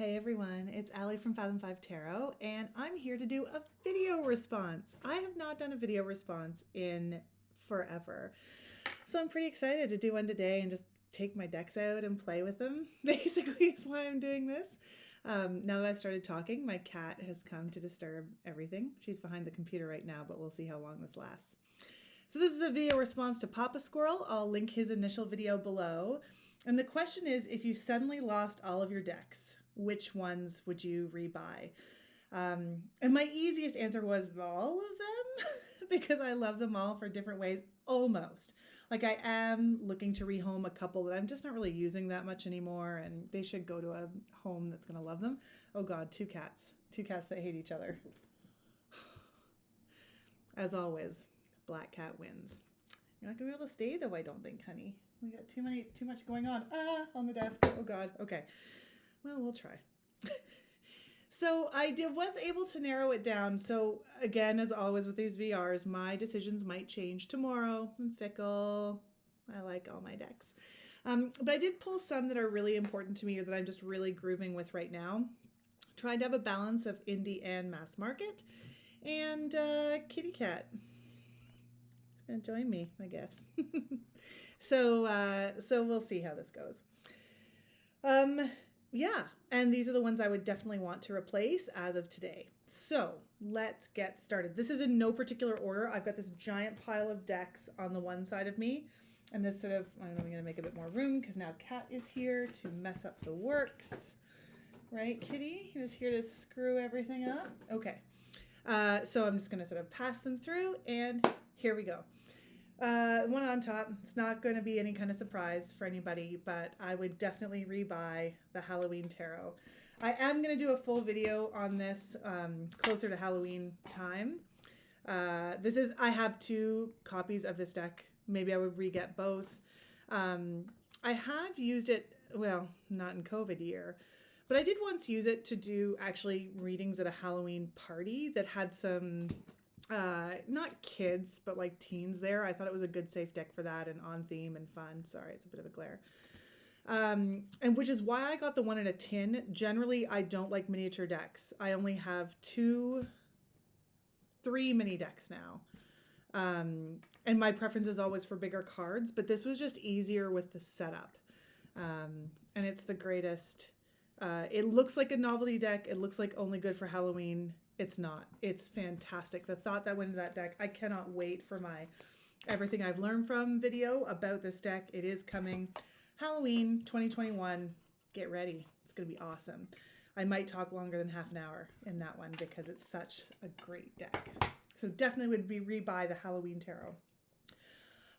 Hey everyone, it's Allie from Fathom 5 Tarot, and I'm here to do a video response. I have not done a video response in forever, so I'm pretty excited to do one today and just take my decks out and play with them, basically is why I'm doing this. Now that I've started talking, my cat has come to disturb everything. She's behind the computer right now, but we'll see how long this lasts. So this is a video response to Pappa Squirrel. I'll link his initial video below. And the question is, if you suddenly lost all of your decks, which ones would you rebuy? And my easiest answer was all of them because I love them all for different ways, almost. Like I am looking to rehome a couple that I'm just not really using that much anymore, and they should go to a home that's going to love them. Oh God, two cats that hate each other. As always, black cat wins. You're not going to be able to stay though, I don't think, honey. We got too much going on. On the desk. Oh God. Okay. Well, we'll try. So I was able to narrow it down. So again, as always with these VRs, my decisions might change tomorrow. I'm fickle. I like all my decks. But I did pull some that are really important to me or that I'm just really grooving with right now. Trying to have a balance of indie and mass market. And kitty cat. It's going to join me, I guess. So we'll see how this goes. Yeah, and these are the ones I would definitely want to replace as of today. So let's get started. This is in no particular order. I've got this giant pile of decks on the one side of me, and this sort of, I don't know, I'm going to make a bit more room because now Kat is here to mess up the works. Right, Kitty? You're just here to screw everything up? Okay. So I'm just going to sort of pass them through, and here we go. One on top, it's not going to be any kind of surprise for anybody, but I would definitely rebuy the Halloween Tarot. I am going to do a full video on this closer to Halloween time. I have 2 copies of this deck. Maybe I would re-get both. I have used it, well, not in COVID year, but I did once use it to do actually readings at a Halloween party that had some... not kids, but like teens there. I thought it was a good safe deck for that and on theme and fun. Sorry, it's a bit of a glare. And which is why I got the one in a tin. Generally, I don't like miniature decks. I only have 3 mini decks now. And my preference is always for bigger cards, but this was just easier with the setup. And it's the greatest. It looks like a novelty deck. It looks like only good for Halloween. It's not. It's fantastic. The thought that went into that deck, I cannot wait for my Everything I've Learned From video about this deck. It is coming Halloween 2021. Get ready. It's going to be awesome. I might talk longer than half an hour in that one because it's such a great deck. So definitely would be rebuy the Halloween Tarot.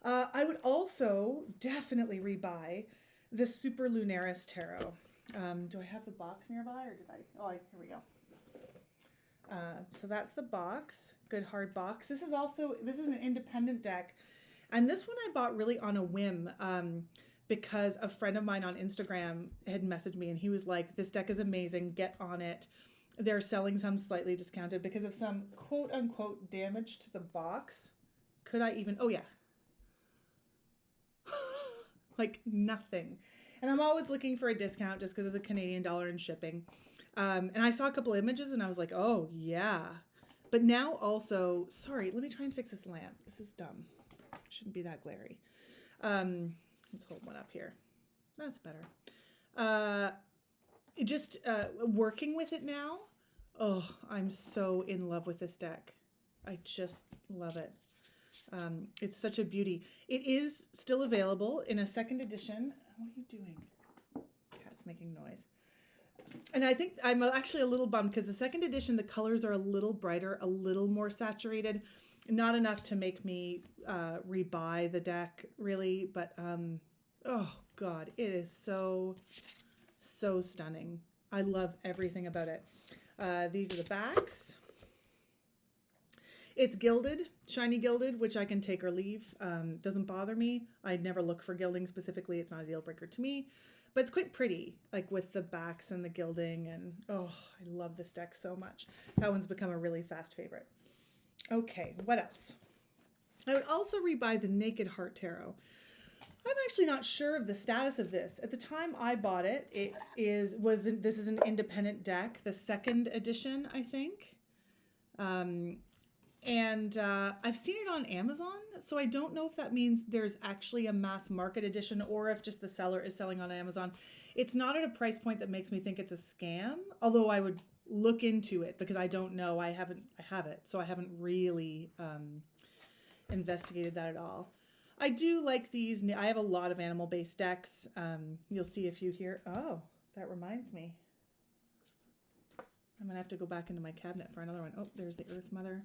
I would also definitely rebuy the Superlunaris Tarot. Do I have the box nearby or did I? Oh, here we go. So that's the box, good hard box. This is an independent deck. And this one I bought really on a whim because a friend of mine on Instagram had messaged me and he was like, this deck is amazing, get on it. They're selling some slightly discounted because of some quote unquote damage to the box. Could I even, oh yeah. Like nothing. And I'm always looking for a discount just because of the Canadian dollar and shipping. And I saw a couple images and I was like, oh yeah. But now also, sorry, let me try and fix this lamp. This is dumb. Shouldn't be that glary. Let's hold one up here. That's better. Working with it now. Oh, I'm so in love with this deck. I just love it. It's such a beauty. It is still available in a second edition. What are you doing? Cat's making noise. And I think I'm actually a little bummed because the second edition, the colors are a little brighter, a little more saturated. Not enough to make me rebuy the deck, really. But, oh, God, it is so, so stunning. I love everything about it. These are the backs. It's gilded, shiny gilded, which I can take or leave. Doesn't bother me. I never look for gilding specifically. It's not a deal breaker to me. But it's quite pretty, like with the backs and the gilding. And oh, I love this deck so much. That one's become a really fast favorite. Okay, what else? I would also rebuy the Naked Heart Tarot. I'm actually not sure of the status of this. At the time I bought it, this is an independent deck, the second edition, I think. And I've seen it on Amazon, so I don't know if that means there's actually a mass market edition or if just the seller is selling on Amazon. It's not at a price point that makes me think it's a scam, although I would look into it because I don't know. I have it, so I haven't really investigated that at all. I do like these. I have a lot of animal-based decks. You'll see a few here. Oh, that reminds me. I'm going to have to go back into my cabinet for another one. Oh, there's the Earth Mother.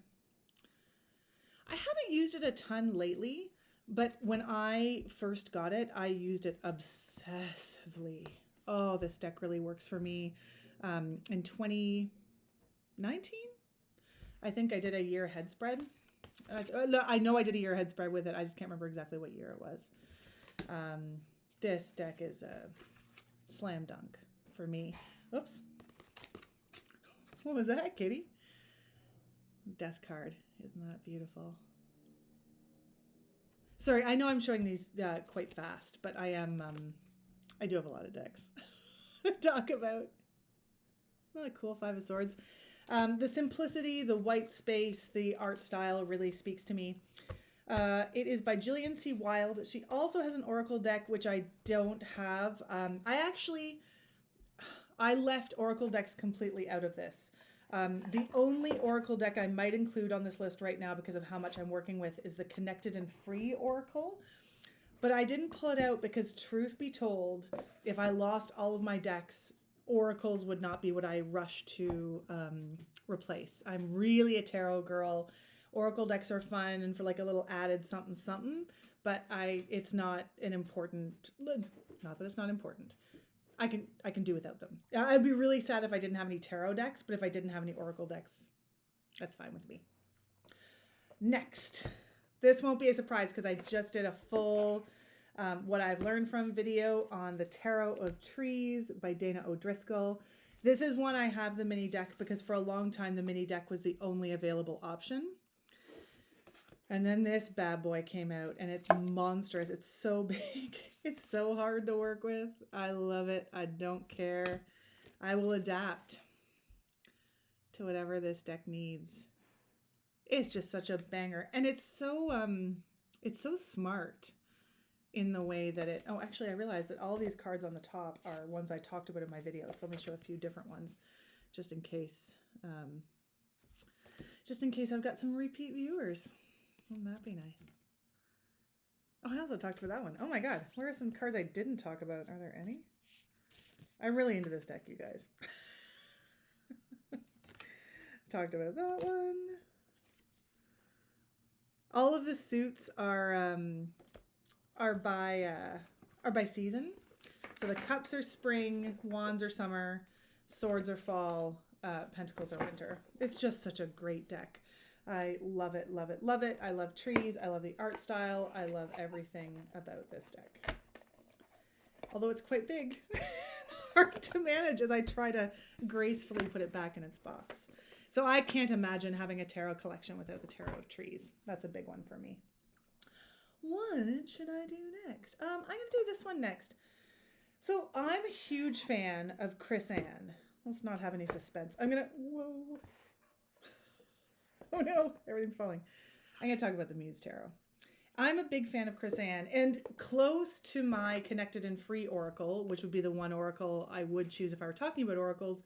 I haven't used it a ton lately, but when I first got it, I used it obsessively. Oh, this deck really works for me. In 2019, I think I did a year head spread. I know I did a year head spread with it. I just can't remember exactly what year it was. This deck is a slam dunk for me. Oops. What was that, kitty? Death card. Isn't that beautiful? Sorry, I know I'm showing these quite fast, but I do have a lot of decks to talk about. What a cool Five of Swords. The simplicity, the white space, the art style really speaks to me. It is by Gillian C. Wilde. She also has an oracle deck, which I don't have. I left oracle decks completely out of this. The only oracle deck I might include on this list right now because of how much I'm working with is the Connected and Free Oracle. But I didn't pull it out because, truth be told, if I lost all of my decks, oracles would not be what I rush to replace. I'm really a tarot girl. Oracle decks are fun and for like a little added something something, but it's not an important, not that it's not important. I can do without them. I'd be really sad if I didn't have any tarot decks, but if I didn't have any oracle decks, that's fine with me. Next, this won't be a surprise because I just did a full what I've learned from video on the Tarot of Trees by Dana O'Driscoll. This is one I have the mini deck because for a long time the mini deck was the only available option. And then this bad boy came out and it's monstrous. It's so big. It's so hard to work with. I love it. I don't care. I will adapt to whatever this deck needs. It's just such a banger. And it's so smart in the way that it, oh, actually I realized that all these cards on the top are ones I talked about in my video. So let me show a few different ones just in case I've got some repeat viewers. Wouldn't that be nice? Oh, I also talked about that one. Oh my God, where are some cards I didn't talk about? Are there any? I'm really into this deck, you guys. Talked about that one. All of the suits are by season. So the cups are spring, wands are summer, swords are fall, pentacles are winter. It's just such a great deck. I love it, love it, love it. I love trees. I love the art style. I love everything about this deck. Although it's quite big, hard to manage as I try to gracefully put it back in its box. So I can't imagine having a tarot collection without the Tarot of Trees. That's a big one for me. What should I do next? I'm going to do this one next. So I'm a huge fan of Chris Ann. Let's not have any suspense. Whoa. Oh no, everything's falling. I'm going to talk about the Muse Tarot. I'm a big fan of Chris Ann, and close to my Connected and Free Oracle, which would be the one oracle I would choose if I were talking about oracles,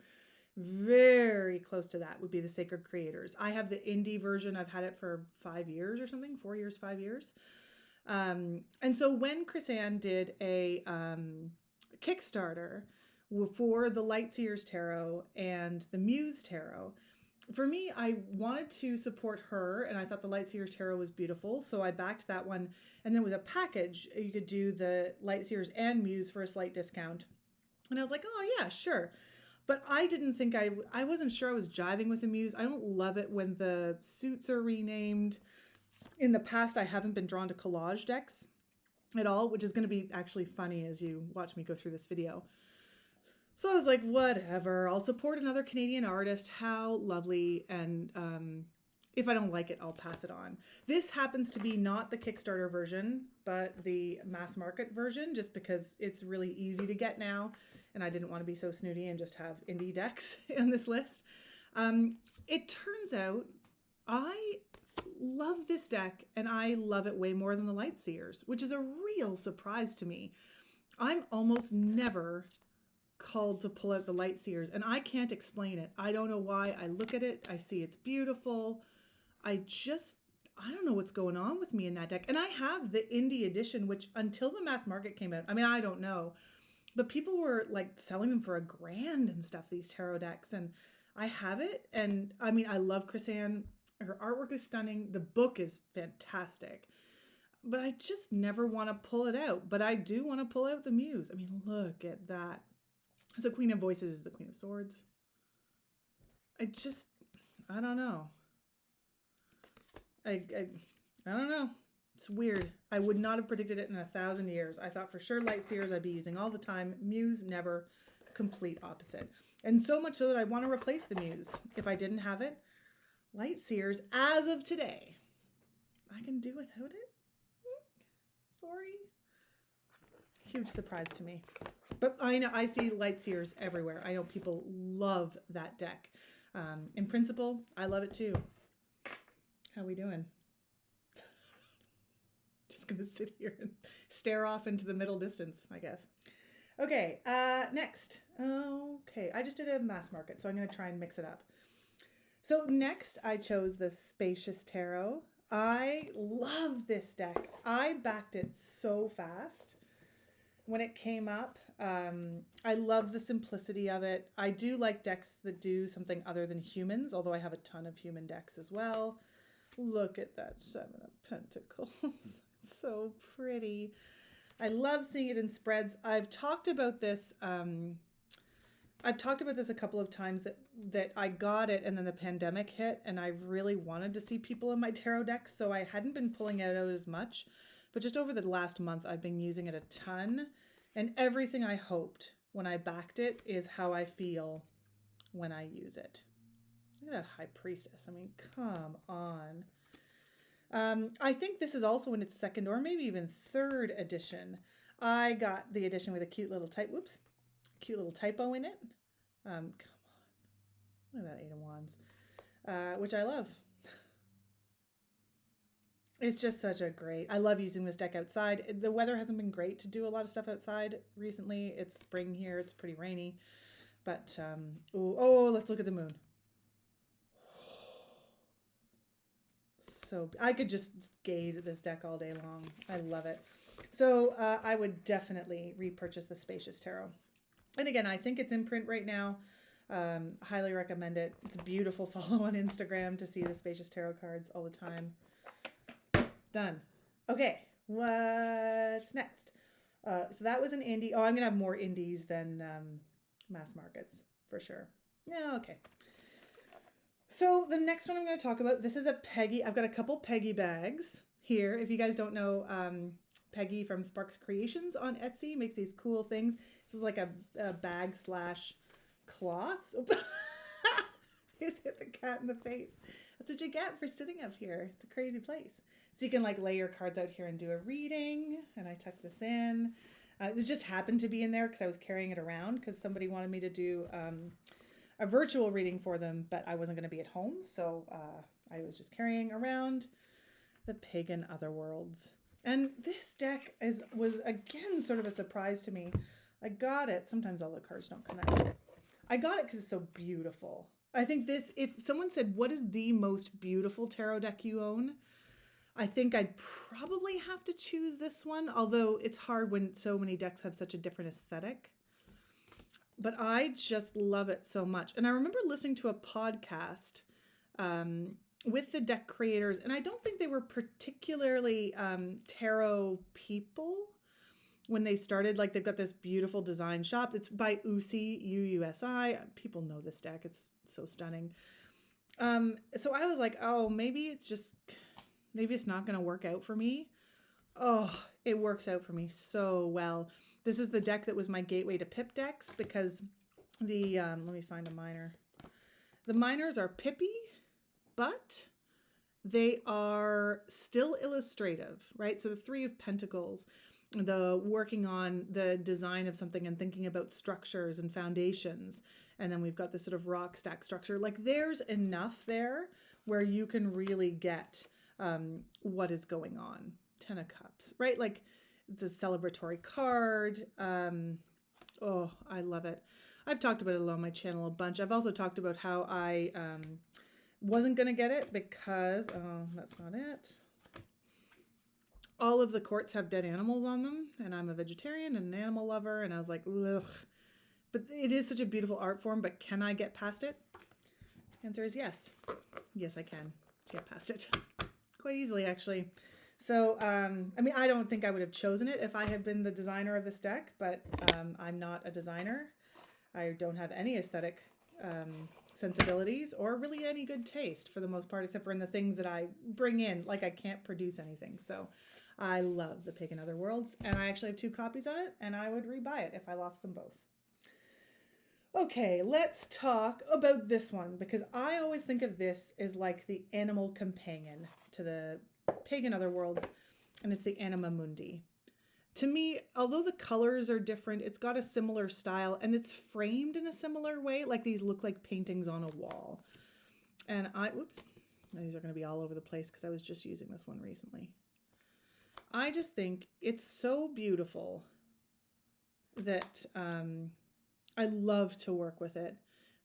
very close to that would be the Sacred Creators. I have the indie version. I've had it for 5 years or something, 4 years, 5 years. And so when Chris Ann did a Kickstarter for the Lightseers Tarot and the Muse Tarot, for me, I wanted to support her, and I thought the Lightseers Tarot was beautiful, so I backed that one. And then with a package, you could do the Lightseers and Muse for a slight discount. And I was like, oh yeah, sure. But I didn't think I wasn't sure I was jiving with the Muse. I don't love it when the suits are renamed. In the past, I haven't been drawn to collage decks at all, which is going to be actually funny as you watch me go through this video. So I was like, whatever, I'll support another Canadian artist. How lovely. And if I don't like it, I'll pass it on. This happens to be not the Kickstarter version, but the mass market version, just because it's really easy to get now. And I didn't want to be so snooty and just have indie decks in this list. It turns out I love this deck, and I love it way more than the Lightseers, which is a real surprise to me. I'm almost never called to pull out the Lightseers, and I can't explain it. I don't know why. I look at it, I see it's beautiful. I don't know what's going on with me in that deck. And I have the indie edition, which until the mass market came out, I mean, I don't know, but people were like selling them for $1,000 and stuff, these tarot decks. And I have it. And I mean, I love Chris-Anne. Her artwork is stunning. The book is fantastic, but I just never want to pull it out. But I do want to pull out the Muse. I mean, look at that. So Queen of Voices is the Queen of Swords. I don't know. I don't know. It's weird. I would not have predicted it in 1,000 years. I thought for sure Lightseers I'd be using all the time. Muse, never. Complete opposite. And so much so that I want to replace the Muse. If I didn't have it, Lightseers, as of today, I can do without it. Sorry. Huge surprise to me. But I know I see Lightseers everywhere. I know people love that deck. In principle, I love it too. How we doing? Just gonna sit here and stare off into the middle distance, I guess. Okay, next. Okay, I just did a mass market, so I'm gonna try and mix it up. So next, I chose the Spacious Tarot. I love this deck. I backed it so fast when it came up. I love the simplicity of it. I do like decks that do something other than humans, although I have a ton of human decks as well. Look at that Seven of Pentacles. It's so pretty. I love seeing it in spreads. I've talked about this a couple of times that I got it and then the pandemic hit, and I really wanted to see people in my tarot decks, so I hadn't been pulling it out as much. But just over the last month, I've been using it a ton, and everything I hoped when I backed it is how I feel when I use it. Look at that High Priestess. I mean, come on. I think this is also in its second or maybe even third edition. I got the edition with a cute little typo in it. Come on. Look at that Eight of Wands, which I love. It's just such a great, I love using this deck outside. The weather hasn't been great to do a lot of stuff outside recently. It's spring here. It's pretty rainy, but, let's look at the moon. So I could just gaze at this deck all day long. I love it. So I would definitely repurchase the Spacious Tarot. And again, I think it's in print right now. Highly recommend it. It's a beautiful follow on Instagram to see the Spacious Tarot cards all the time. Done. Okay, what's next? So that was an indie. Oh, I'm going to have more indies than mass markets for sure. Yeah, okay. So the next one I'm going to talk about, this is a Peggy. I've got a couple Peggy bags here. If you guys don't know, Peggy from Sparks Creations on Etsy makes these cool things. This is like a bag / cloth. Just hit the cat in the face. That's what you get for sitting up here. It's a crazy place. So you can like lay your cards out here and do a reading. And I tuck this in. This just happened to be in there because I was carrying it around because somebody wanted me to do a virtual reading for them, but I wasn't going to be at home. So I was just carrying around the Pagan Otherworlds. And this deck was again sort of a surprise to me. I got it. Sometimes all the cards don't come out. I got it because it's so beautiful. I think this, if someone said, what is the most beautiful tarot deck you own? I think I'd probably have to choose this one, although it's hard when so many decks have such a different aesthetic. But I just love it so much. And I remember listening to a podcast with the deck creators, and I don't think they were particularly tarot people when they started. Like, they've got this beautiful design shop. It's by Usi, U-U-S-I. People know this deck. It's so stunning. So I was like, oh, maybe it's not going to work out for me. Oh, it works out for me so well. This is the deck that was my gateway to pip decks because the, let me find a minor. The minors are pippy, but they are still illustrative, right? So the Three of Pentacles, the working on the design of something and thinking about structures and foundations. And then we've got this sort of rock stack structure. Like there's enough there where you can really get what is going on. 10 of Cups, right? Like it's a celebratory card. Oh, I love it. I've talked about it on my channel a bunch. I've also talked about how I wasn't going to get it because, oh, that's not it. All of the courts have dead animals on them, and I'm a vegetarian and an animal lover, and I was like, ugh. But it is such a beautiful art form, but can I get past it? Answer is yes. Yes, I can get past it. Quite easily, actually. So, I mean, I don't think I would have chosen it if I had been the designer of this deck, but I'm not a designer. I don't have any aesthetic sensibilities or really any good taste for the most part, except for in the things that I bring in. Like I can't produce anything. So I love the Pagan Otherworlds, and I actually have 2 copies of it, and I would rebuy it if I lost them both. Okay, let's talk about this one, because I always think of this as like the animal companion to the Pagan Otherworlds, and it's the Animamundi. To me, although the colors are different, it's got a similar style, and it's framed in a similar way. Like these look like paintings on a wall. And oops, these are going to be all over the place because I was just using this one recently. I just think it's so beautiful that I love to work with it.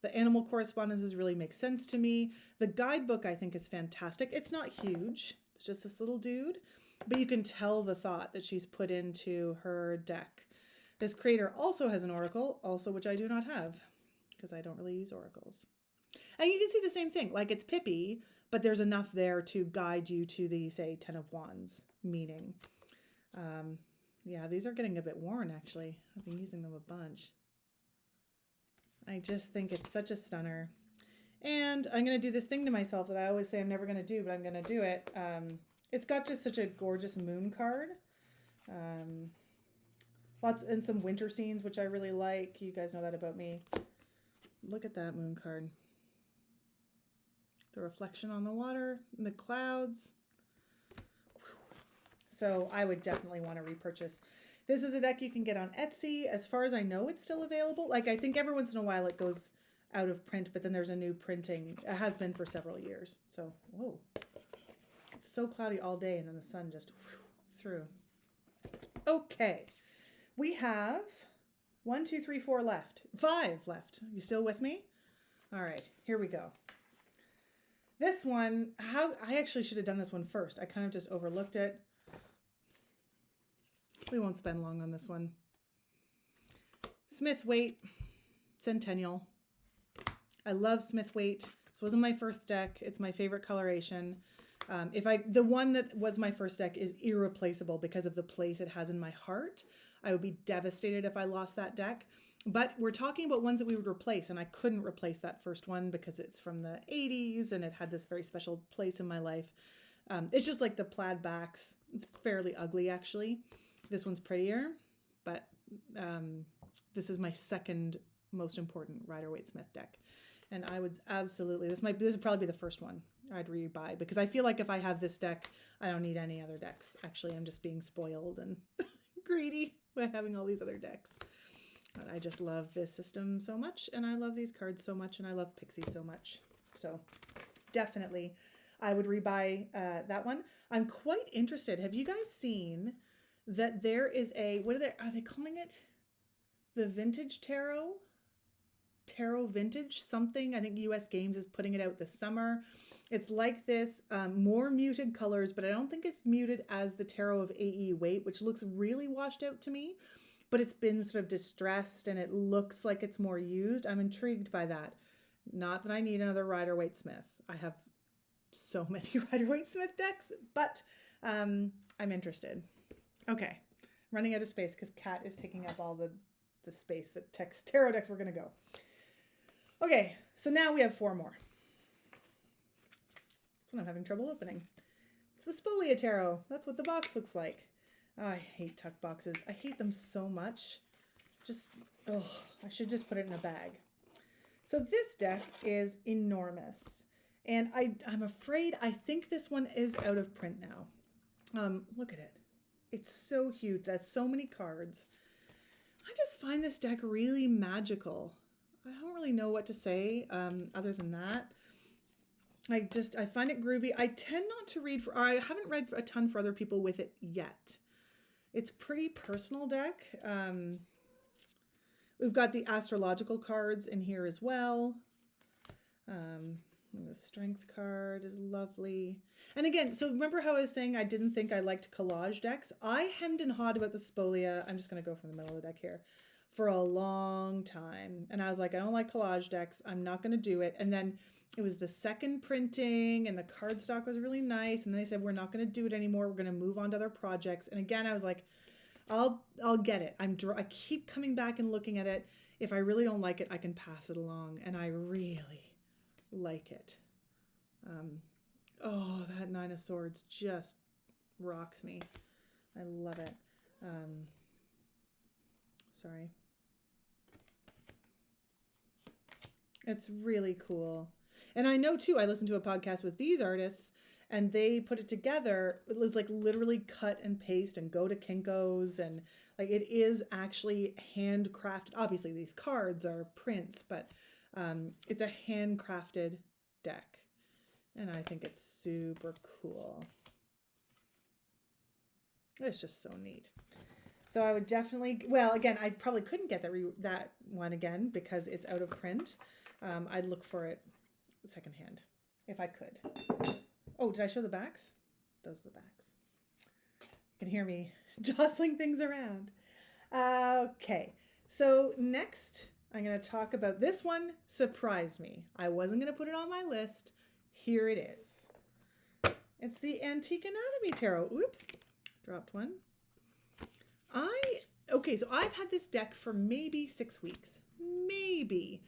The animal correspondences really make sense to me. The guidebook I think is fantastic. It's not huge. It's just this little dude, but you can tell the thought that she's put into her deck. This creator also has an oracle, also which I do not have because I don't really use oracles. And you can see the same thing. Like it's Pippi, but there's enough there to guide you to the, say, 10 of Wands meaning. Yeah, these are getting a bit worn, actually. I've been using them a bunch. I just think it's such a stunner. And I'm going to do this thing to myself that I always say I'm never going to do, but I'm going to do it. It's got just such a gorgeous moon card. Lots and some winter scenes, which I really like. You guys know that about me. Look at that moon card. The reflection on the water and the clouds. So I would definitely want to repurchase. This is a deck you can get on Etsy. As far as I know, it's still available. Like I think every once in a while it goes out of print, but then there's a new printing. It has been for several years. So, whoa. It's so cloudy all day and then the sun just through. Okay. We have 1, 2, 3, 4 left. 5 left. You still with me? All right, here we go. This one, I actually should have done this one first. I kind of just overlooked it. We won't spend long on this one. Smith Waite, Centennial. I love Smith Waite. This wasn't my first deck. It's my favorite coloration. The one that was my first deck is irreplaceable because of the place it has in my heart. I would be devastated if I lost that deck. But we're talking about ones that we would replace, and I couldn't replace that first one because it's from the 80s and it had this very special place in my life. It's just like the plaid backs. It's fairly ugly, actually. This one's prettier, but this is my second most important Rider-Waite-Smith deck. And I would absolutely, this would probably be the first one I'd rebuy, because I feel like if I have this deck, I don't need any other decks. Actually, I'm just being spoiled and greedy by having all these other decks. But I just love this system so much, and I love these cards so much, and I love Pixie so much. So definitely I would rebuy that one. I'm quite interested. Have you guys seen that there is a, are they calling it? The Vintage Tarot? Tarot Vintage something. I think US Games is putting it out this summer. It's like this, more muted colors, but I don't think it's muted as the Tarot of A.E. Waite, which looks really washed out to me, but it's been sort of distressed and it looks like it's more used. I'm intrigued by that. Not that I need another Rider-Waite-Smith. I have so many Rider-Waite-Smith decks, but I'm interested. Okay, running out of space because Kat is taking up all the space that tarot decks were going to go. Okay, so now we have 4 more. This one I'm having trouble opening. It's the Spolia Tarot. That's what the box looks like. Oh, I hate tuck boxes. I hate them so much. I should just put it in a bag. So this deck is enormous. And I'm afraid, I think this one is out of print now. Look at it. It's so huge. It has so many cards. I just find this deck really magical. I don't really know what to say other than that. I find it groovy. I tend not to read I haven't read a ton for other people with it yet. It's a pretty personal deck. We've got the astrological cards in here as well. The strength card is lovely. And again, so remember how I was saying I didn't think I liked collage decks? I hemmed and hawed about the Spolia. I'm just going to go from the middle of the deck here for a long time. And I was like, I don't like collage decks. I'm not going to do it. And then it was the second printing and the cardstock was really nice. And then they said, we're not going to do it anymore. We're going to move on to other projects. And again, I was like, I'll get it. I keep coming back and looking at it. If I really don't like it, I can pass it along. And I really like it. Oh, that Nine of Swords just rocks me. I love it. Sorry. It's really cool. And I know too, I listened to a podcast with these artists and they put it together. It was like literally cut and paste and go to Kinko's, and like it is actually handcrafted. Obviously these cards are prints, but it's a handcrafted deck. And I think it's super cool. It's just so neat. So I would definitely, well, again, I probably couldn't get that one again because it's out of print. I'd look for it secondhand if I could. Oh, did I show the backs? Those are the backs. You can hear me jostling things around. Okay, so next I'm going to talk about this one. Surprised me. I wasn't going to put it on my list. Here it is. It's the Antique Anatomy Tarot. Oops, dropped one. Okay, so I've had this deck for maybe 6 weeks, maybe.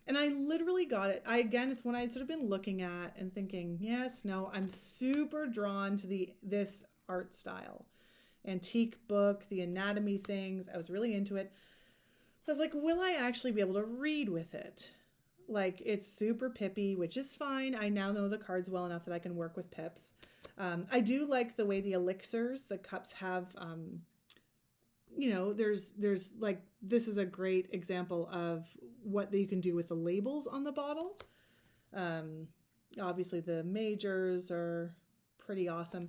And I literally got it. Again, it's one I'd sort of been looking at and thinking, yes, no, I'm super drawn to this art style. Antique book, the anatomy things. I was really into it. I was like, will I actually be able to read with it? Like, it's super pippy, which is fine. I now know the cards well enough that I can work with pips. I do like the way the elixirs, the cups have, you know, there's like, this is a great example of what you can do with the labels on the bottle. Obviously the majors are pretty awesome,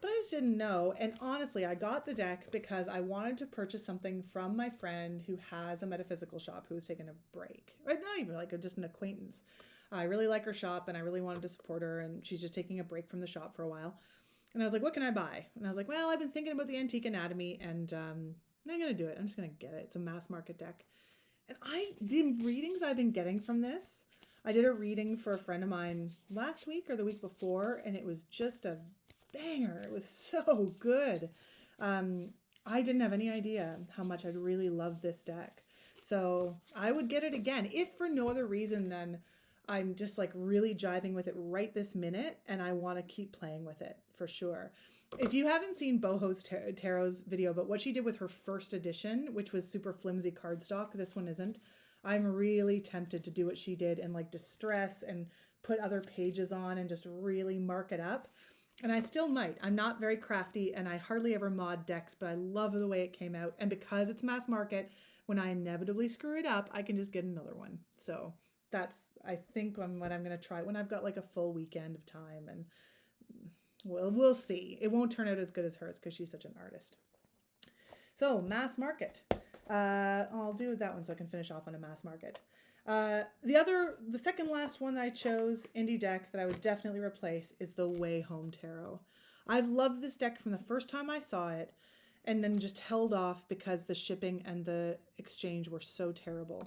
but I just didn't know. And honestly, I got the deck because I wanted to purchase something from my friend who has a metaphysical shop who was taking a break. Or not even like just an acquaintance. I really like her shop and I really wanted to support her, and she's just taking a break from the shop for a while. And I was like, what can I buy? And I was like, well, I've been thinking about the Antique Anatomy, and I'm going to do it. I'm just going to get it. It's a mass market deck. And the readings I've been getting from this, I did a reading for a friend of mine last week or the week before, and it was just a banger. It was so good. I didn't have any idea how much I'd really love this deck. So I would get it again, if for no other reason than I'm just like really jiving with it right this minute, and I want to keep playing with it for sure. If you haven't seen Boho's Tarot's video, but what she did with her first edition, which was super flimsy cardstock, this one isn't. I'm really tempted to do what she did and like distress and put other pages on and just really mark it up. And I still might. I'm not very crafty and I hardly ever mod decks, but I love the way it came out. And because it's mass market, when I inevitably screw it up, I can just get another one. So that's, I think, what I'm going to try when I've got like a full weekend of time, and we'll see. It won't turn out as good as hers because she's such an artist. So mass market. I'll do that one so I can finish off on a mass market. The second last one that I chose, indie deck, that I would definitely replace is the Wayhome Tarot. I've loved this deck from the first time I saw it, and then just held off because the shipping and the exchange were so terrible.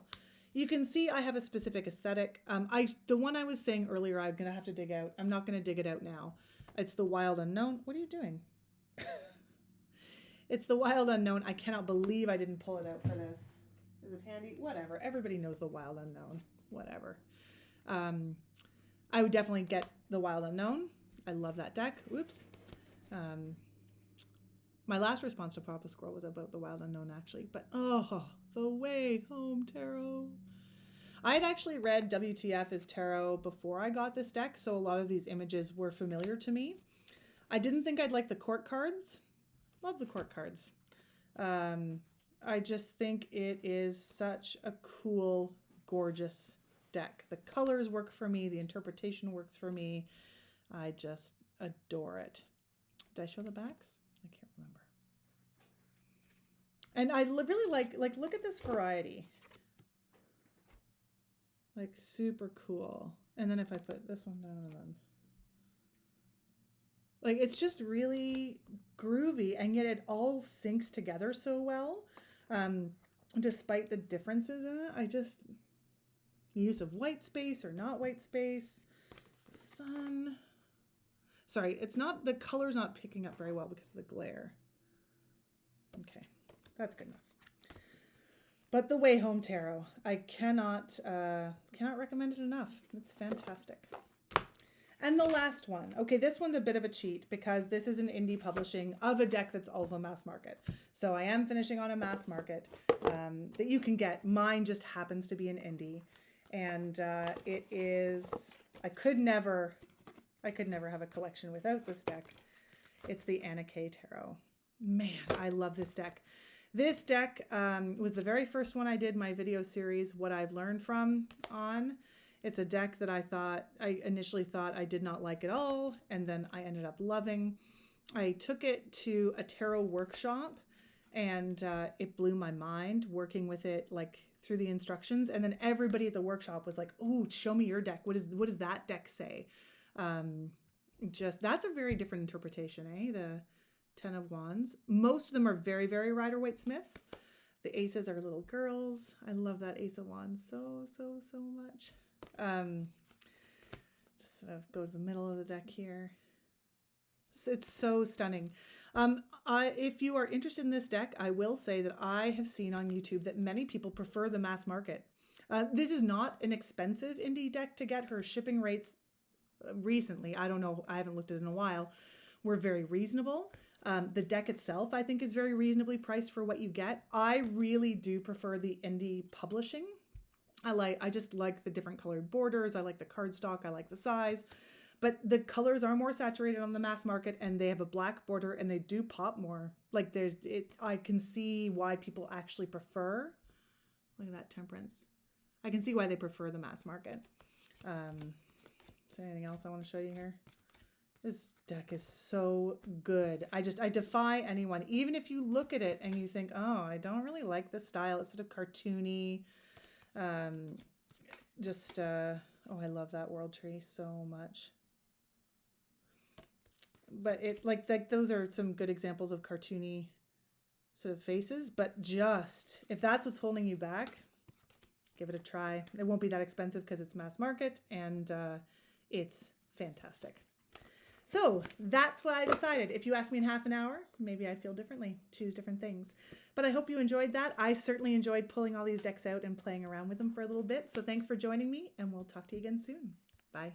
You can see I have a specific aesthetic. The one I was saying earlier, I'm going to have to dig out. I'm not going to dig it out now. It's the Wild Unknown. What are you doing? It's the Wild Unknown. I cannot believe I didn't pull it out for this. Is it handy? Whatever. Everybody knows the Wild Unknown. Whatever. I would definitely get the Wild Unknown. I love that deck. Oops. My last response to Pappa Squirrel was about the Wild Unknown, actually. But, oh, the Wayhome Tarot. I had actually read WTF is Tarot before I got this deck, so a lot of these images were familiar to me. I didn't think I'd like the court cards. Love the court cards. I just think it is such a cool, gorgeous deck. The colors work for me. The interpretation works for me. I just adore it. Did I show the backs? I can't remember. And I really like, look at this variety. Like, super cool. And then if I put this one down and then... Like, it's just really groovy, and yet it all syncs together so well. Despite the differences in it, I just... Use of white space or not white space. The sun. Sorry, it's not... The color's not picking up very well because of the glare. Okay, that's good enough. But the Wayhome Tarot, I cannot recommend it enough. It's fantastic. And the last one. Okay, this one's a bit of a cheat because this is an indie publishing of a deck that's also mass market. So I am finishing on a mass market that you can get. Mine just happens to be an indie. And it is, I could never have a collection without this deck. It's the Animamundi Tarot. Man, I love this deck. This deck was the very first one I did my video series, What I've Learned From, on. It's a deck that I initially thought I did not like at all, and then I ended up loving. I took it to a tarot workshop, and it blew my mind working with it like through the instructions. And then everybody at the workshop was like, "Oh, show me your deck. What does that deck say?" That's a very different interpretation, eh? The 10 of Wands. Most of them are very, very Rider-Waite-Smith. The aces are little girls. I love that Ace of Wands so much. Just sort of go to the middle of the deck here. It's so stunning. If you are interested in this deck, I will say that I have seen on YouTube that many people prefer the mass market. This is not an expensive indie deck to get. Her shipping rates recently, I don't know, I haven't looked at it in a while, were very reasonable. The deck itself, I think, is very reasonably priced for what you get. I really do prefer the indie publishing. I just like the different colored borders. I like the cardstock. I like the size. But the colors are more saturated on the mass market, and they have a black border, and they do pop more. Like I can see why people actually prefer. Look at that Temperance. I can see why they prefer the mass market. Is there anything else I want to show you here? This deck is so good. I defy anyone, even if you look at it and you think, oh, I don't really like this style. It's sort of cartoony. Oh, I love that world tree so much. But those are some good examples of cartoony sort of faces. But just, if that's what's holding you back, give it a try. It won't be that expensive because it's mass market, and it's fantastic. So that's what I decided. If you asked me in half an hour, maybe I'd feel differently, choose different things. But I hope you enjoyed that. I certainly enjoyed pulling all these decks out and playing around with them for a little bit. So thanks for joining me, and we'll talk to you again soon. Bye.